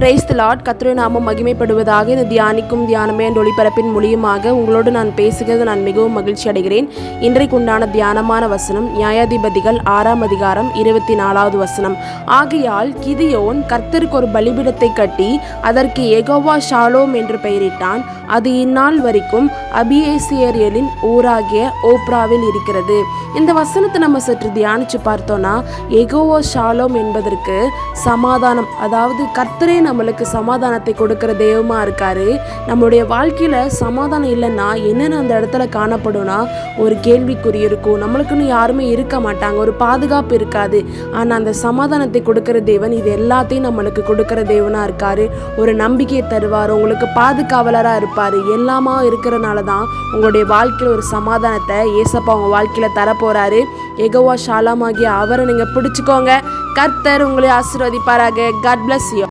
Praise the Lord. கர்த்தருடைய நாமம் மகிமைப்படுவதாக. இந்த தியானிக்கும் தியானமே என்ற ஒளிபரப்பின் மூலியமாக உங்களோடு நான் பேசுகிறது நான் மிகவும் மகிழ்ச்சி அடைகிறேன். இன்றைக்கு உண்டான தியானமான வசனம் நியாயாதிபதிகள் 6ஆம் அதிகாரம் 24வது வசனம். ஆகையால் கிதியோன் கர்த்தருக்கு ஒரு பலிபீடத்தை கட்டி அதற்கு யெகோவா ஷாலோம் என்று பெயரிட்டான். அது இந்நாள் வரைக்கும் அபியேசியரின் ஊராகிய ஓப்ராவில் இருக்கிறது. இந்த வசனத்தை நம்ம சற்று தியானிச்சு பார்த்தோம்னா, யெகோவா ஷாலோம் என்பதற்கு சமாதானம், அதாவது கர்த்தரே நம்மளுக்கு சமாதானத்தை கொடுக்கிற தெய்வமா இருக்காரு. நம்மளுடைய வாழ்க்கையில சமாதானம் இல்லைன்னா என்னென்ன அந்த இடத்துல காணப்படும்னா, ஒரு கேள்விக்குறி இருக்கும், நம்மளுக்குன்னு யாருமே இருக்க மாட்டாங்க, ஒரு பாதுகாப்பு இருக்காது. ஆனா அந்த சமாதானத்தை கொடுக்கிற தேவன் இது எல்லாத்தையும் நம்மளுக்கு கொடுக்கிற தேவனா இருக்காரு. ஒரு நம்பிக்கையை தருவார், உங்களுக்கு பாதுகாவலரா இருப்பாரு. எல்லாமா இருக்கிறனால தான் உங்களுடைய வாழ்க்கையில ஒரு சமாதானத்தை ஏசப்பா உங்க வாழ்க்கையில தரப்போறாரு. யெகோவா ஷாலோம் ஆகிய அவரை நீங்க பிடிச்சுக்கோங்க. கர்த்தர் உங்களை ஆசீர்வதிப்பாராக. God bless you.